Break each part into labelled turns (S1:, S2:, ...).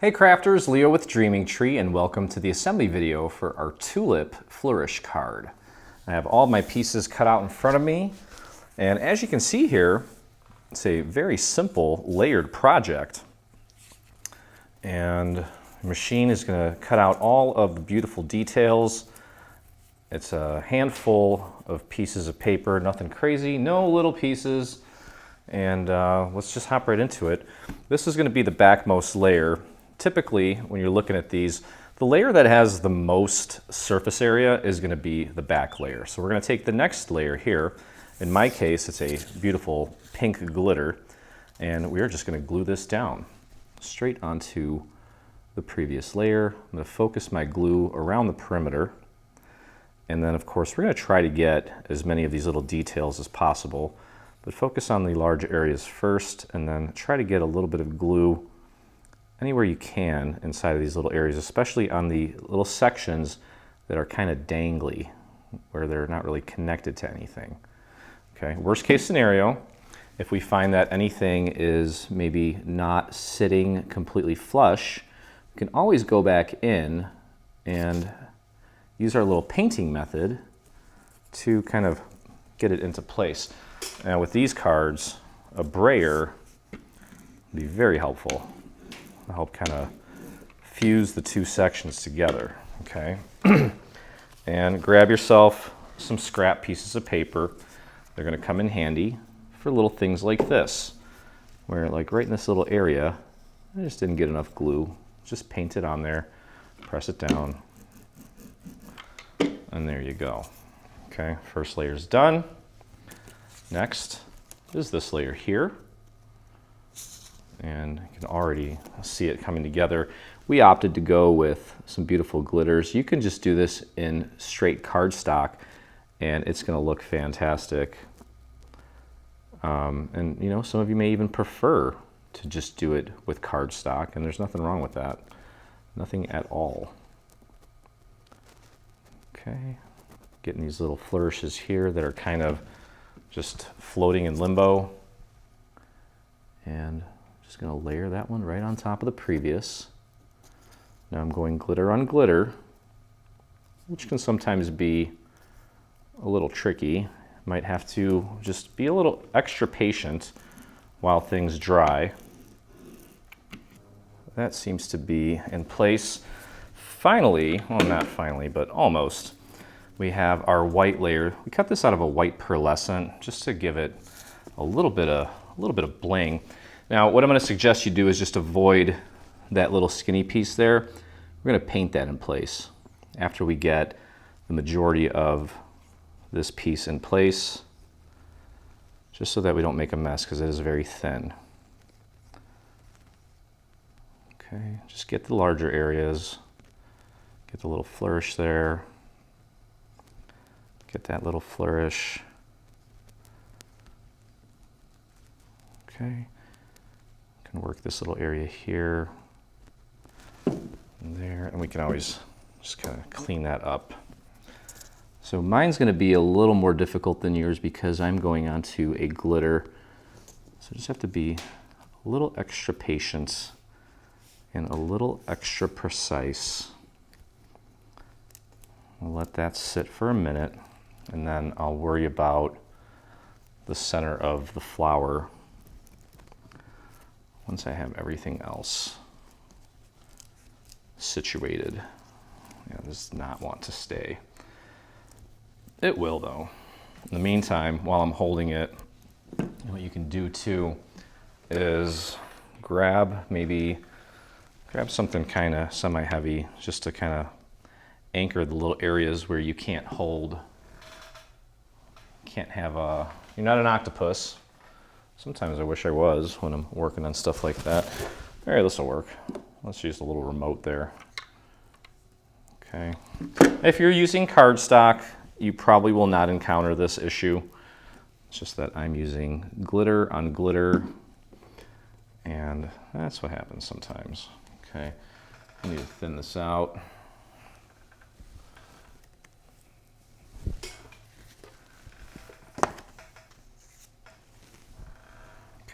S1: Hey crafters, Leo with Dreaming Tree, and welcome to the assembly video for our Tulip Flourish card. I have all my pieces cut out in front of me, and as you can see here, it's a very simple layered project. And the machine is going to cut out all of the beautiful details. It's a handful of pieces of paper, nothing crazy, no little pieces. And let's just hop right into it. This is going to be the backmost layer. Typically, when you're looking at these, the layer that has the most surface area is going to be the back layer. So we're going to take the next layer here. In my case, it's a beautiful pink glitter, and we're just going to glue this down straight onto the previous layer. I'm going to focus my glue around the perimeter, and then of course we're going to try to get as many of these little details as possible, but focus on the large areas first, and then try to get a little bit of glue anywhere you can inside of these little areas, especially on the little sections that are kind of dangly, where they're not really connected to anything. Okay, worst case scenario, if we find that anything is maybe not sitting completely flush, we can always go back in and use our little painting method to kind of get it into place. Now with these cards, a brayer would be very helpful. It'll help kind of fuse the two sections together, okay? And grab yourself some scrap pieces of paper. They're going to come in handy for little things like this, where like right in this little area, I just didn't get enough glue. Just paint it on there, press it down, and there you go. Okay, first layer's done. Next is this layer here. And you can already see it coming together. We opted to go with some beautiful glitters. You can just do this in straight cardstock and it's going to look fantastic. And you know, some of you may even prefer to just do it with cardstock, and there's nothing wrong with that. Nothing at all. Okay, getting these little flourishes here that are kind of just floating in limbo. And just going to layer that one right on top of the previous. Now I'm going glitter on glitter, which can sometimes be a little tricky. Might have to just be a little extra patient while things dry. That seems to be in place. Finally, well, not finally, but almost, we have our white layer. We cut this out of a white pearlescent just to give it a little bit of bling. Now, what I'm going to suggest you do is just avoid that little skinny piece there. We're going to paint that in place after we get the majority of this piece in place, just so that we don't make a mess, because it is very thin. Okay, just get the larger areas, get the little flourish there, get that little flourish. Okay. Work this little area here and there, and we can always just kind of clean that up. So mine's going to be a little more difficult than yours because I'm going onto a glitter, so just have to be a little extra patient and a little extra precise. I'll let that sit for a minute, and then I'll worry about the center of the flower once I have everything else situated. Yeah, this does not want to stay. It will though. In the meantime, while I'm holding it, what you can do too is grab something kind of semi-heavy just to kind of anchor the little areas where you can't hold. You're not an octopus. Sometimes I wish I was when I'm working on stuff like that. All right, this will work. Let's use a little remote there. Okay. If you're using cardstock, you probably will not encounter this issue. It's just that I'm using glitter on glitter, and that's what happens sometimes. Okay, I need to thin this out.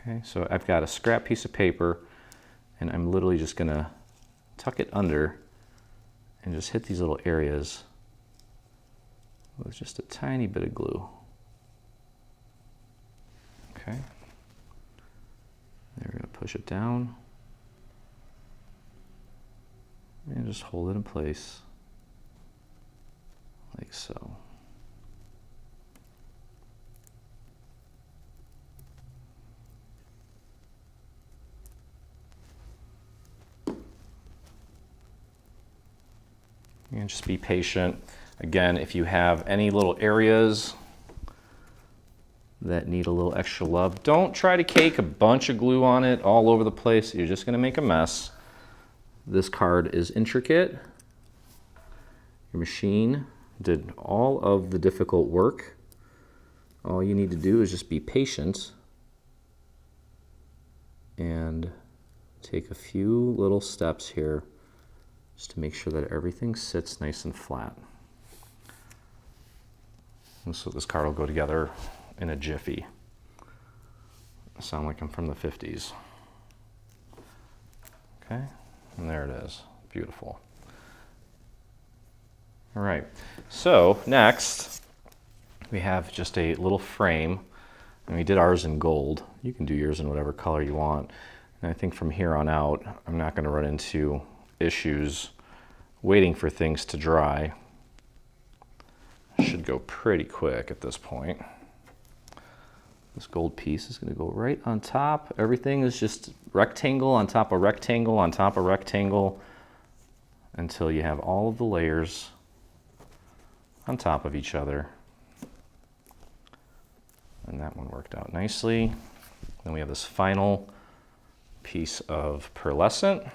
S1: Okay, so I've got a scrap piece of paper, and I'm literally just gonna tuck it under and just hit these little areas with just a tiny bit of glue. Okay. Then we're going to push it down and just hold it in place like so. And just be patient. Again, if you have any little areas that need a little extra love, don't try to cake a bunch of glue on it all over the place. You're just going to make a mess. This card is intricate. Your machine did all of the difficult work. All you need to do is just be patient and take a few little steps here just to make sure that everything sits nice and flat. And so this card will go together in a jiffy. I sound like I'm from the 50s. Okay, and there it is. Beautiful. All right, so next we have just a little frame, and we did ours in gold. You can do yours in whatever color you want. And I think from here on out, I'm not going to run into issues waiting for things to dry. Should go pretty quick at this point. This gold piece is going to go right on top. Everything is just rectangle on top of rectangle on top of rectangle until you have all of the layers on top of each other. And that one worked out nicely. Then we have this final piece of pearlescent.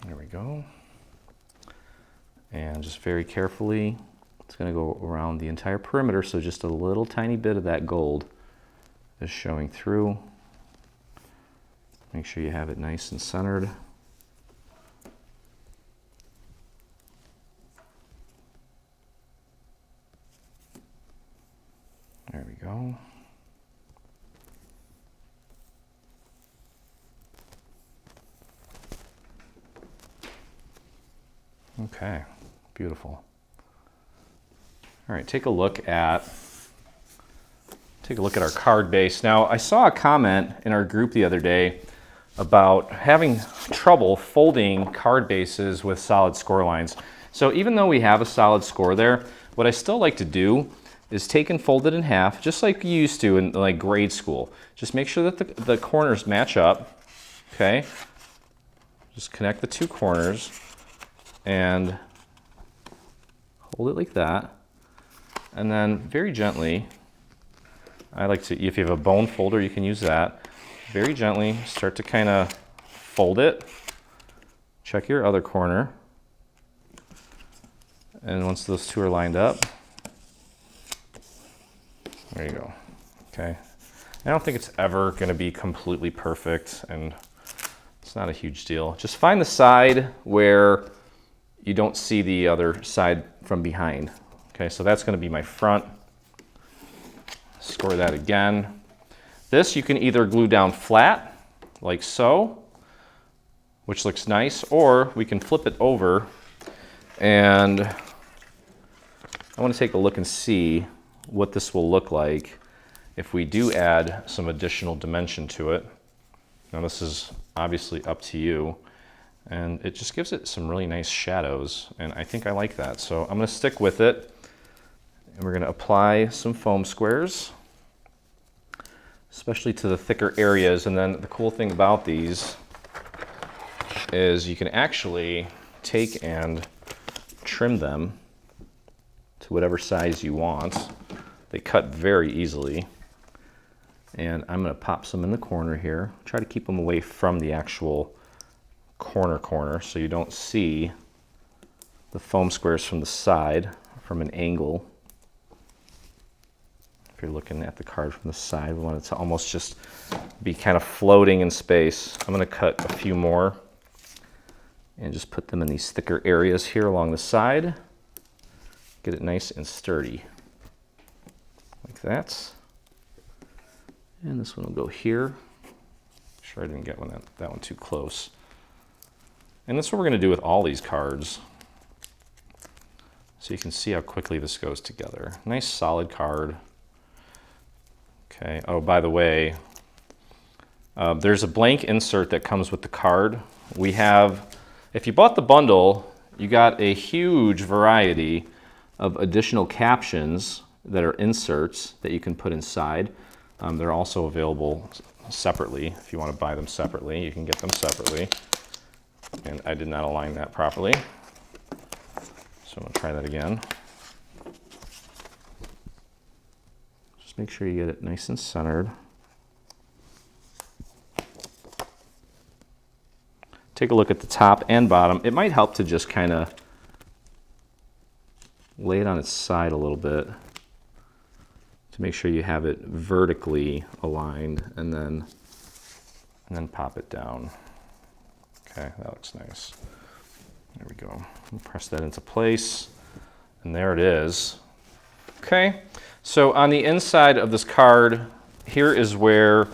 S1: There we go. And just very carefully, it's going to go around the entire perimeter, so just a little tiny bit of that gold is showing through. Make sure you have it nice and centered. There we go. Okay, beautiful. All right, take a look at our card base. Now, I saw a comment in our group the other day about having trouble folding card bases with solid score lines. So even though we have a solid score there, what I still like to do is take and fold it in half, just like you used to in like grade school. Just make sure that the corners match up, okay? Just connect the two corners and hold it like that. And then very gently, I like to, if you have a bone folder, you can use that. Very gently start to kind of fold it. Check your other corner. And once those two are lined up, there you go. Okay. I don't think it's ever going to be completely perfect, and it's not a huge deal. Just find the side where you don't see the other side from behind. Okay, so that's going to be my front. Score that again. This you can either glue down flat, like so, which looks nice, or we can flip it over, and I want to take a look and see what this will look like if we do add some additional dimension to it. Now this is obviously up to you, and it just gives it some really nice shadows, and I think I like that. So I'm going to stick with it, and we're going to apply some foam squares, especially to the thicker areas. And then the cool thing about these is you can actually take and trim them to whatever size you want. They cut very easily. And I'm going to pop some in the corner here. Try to keep them away from the actual corner so you don't see the foam squares from the side, from an angle. If you're looking at the card from the side, we want it to almost just be kind of floating in space. I'm going to cut a few more. and just put them in these thicker areas here along the side. Get it nice and sturdy, like that. And this one will go here. Make sure I didn't get that one too close. And that's what we're going to do with all these cards. So you can see how quickly this goes together. Nice solid card. Okay, oh, by the way, there's a blank insert that comes with the card. We have, if you bought the bundle, you got a huge variety of additional captions that are inserts that you can put inside. They're also available separately. If you want to buy them separately, you can get them separately. And I did not align that properly. So I'm going to try that again. Just make sure you get it nice and centered. Take a look at the top and bottom. It might help to just kind of lay it on its side a little bit to make sure you have it vertically aligned, and then pop it down. Okay, that looks nice. There we go. We'll press that into place, and there it is. Okay, so on the inside of this card, here is where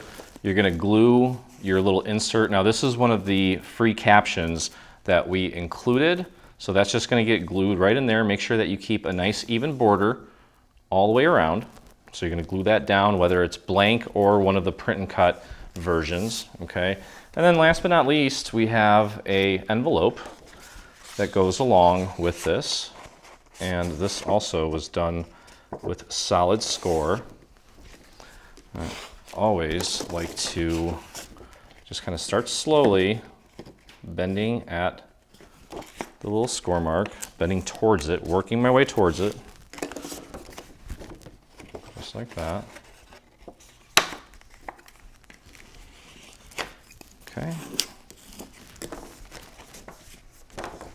S1: you're going to glue your little insert. Now this is one of the free captions that we included, so that's just going to get glued right in there. Make sure that you keep a nice even border all the way around. So you're going to glue that down, whether it's blank or one of the print and cut versions. Okay, and then last but not least, we have an envelope that goes along with this, and this also was done with solid score. I always like to just kind of start slowly, bending at the little score mark, bending towards it, working my way towards it, just like that. Okay.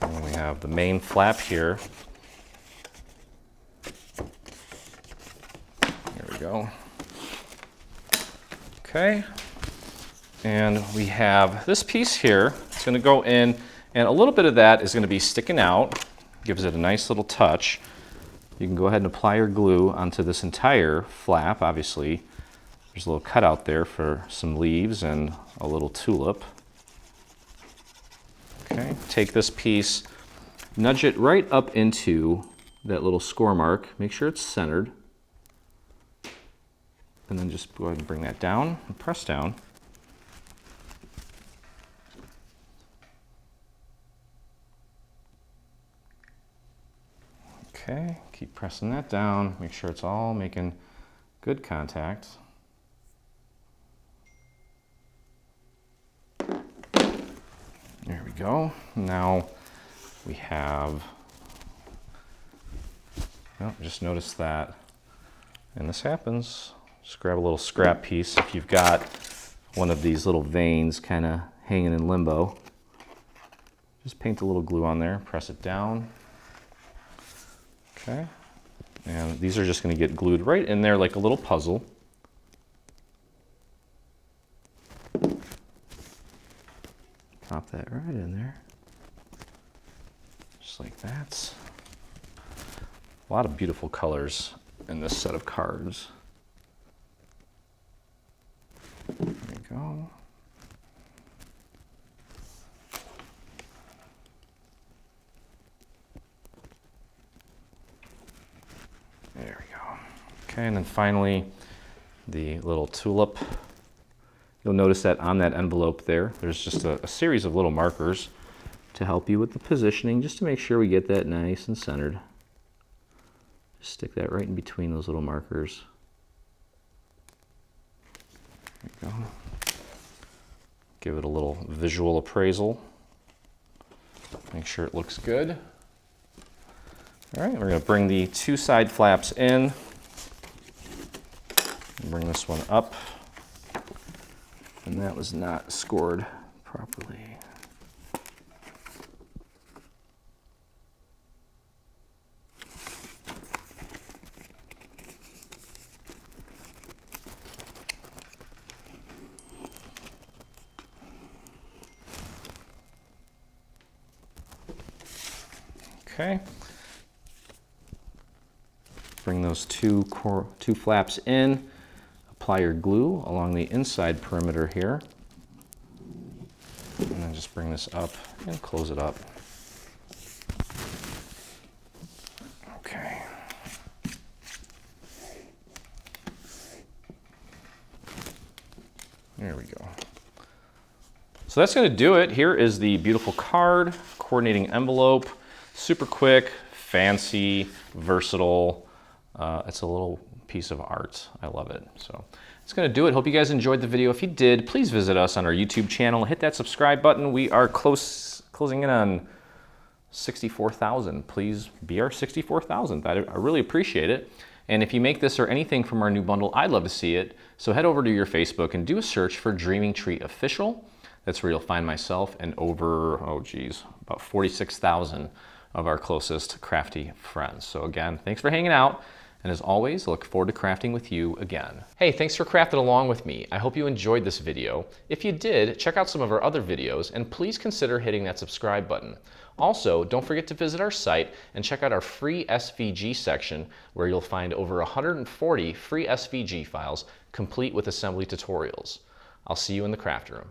S1: And then we have the main flap here. There we go. Okay. And we have this piece here. It's going to go in, and a little bit of that is going to be sticking out. Gives it a nice little touch. You can go ahead and apply your glue onto this entire flap. Obviously, there's a little cutout there for some leaves and a little tulip. Okay, take this piece, nudge it right up into that little score mark. Make sure it's centered. And then just go ahead and bring that down and press down. Okay, keep pressing that down. Make sure it's all making good contact. There we go. Now we have, oh, just notice that, and this happens. Just grab a little scrap piece. If you've got one of these little veins kind of hanging in limbo, just paint a little glue on there, press it down. Okay, and these are just going to get glued right in there like a little puzzle. Pop that right in there, just like that. A lot of beautiful colors in this set of cards. There we go. There we go. Okay, and then finally, the little tulip. You'll notice that on that envelope there's just a series of little markers to help you with the positioning, just to make sure we get that nice and centered. Just stick that right in between those little markers. There you go. Give it a little visual appraisal. Make sure it looks good. All right, we're going to bring the two side flaps in. Bring this one up. And that was not scored properly. Okay. Bring those two flaps in. Apply your glue along the inside perimeter here. And then just bring this up and close it up. Okay. There we go. So that's going to do it. Here is the beautiful card, coordinating envelope. Super quick, fancy, versatile. It's a little piece of art. I love it. So it's going to do it. Hope you guys enjoyed the video. If you did, please visit us on our YouTube channel. Hit that subscribe button. We are closing in on 64,000. Please be our 64,000th. I really appreciate it. And if you make this or anything from our new bundle, I'd love to see it. So head over to your Facebook and do a search for Dreaming Tree Official. That's where you'll find myself and over, about 46,000 of our closest crafty friends. So again, thanks for hanging out. And as always, I look forward to crafting with you again. Hey, thanks for crafting along with me. I hope you enjoyed this video. If you did, check out some of our other videos and please consider hitting that subscribe button. Also, don't forget to visit our site and check out our free SVG section where you'll find over 140 free SVG files complete with assembly tutorials. I'll see you in the craft room.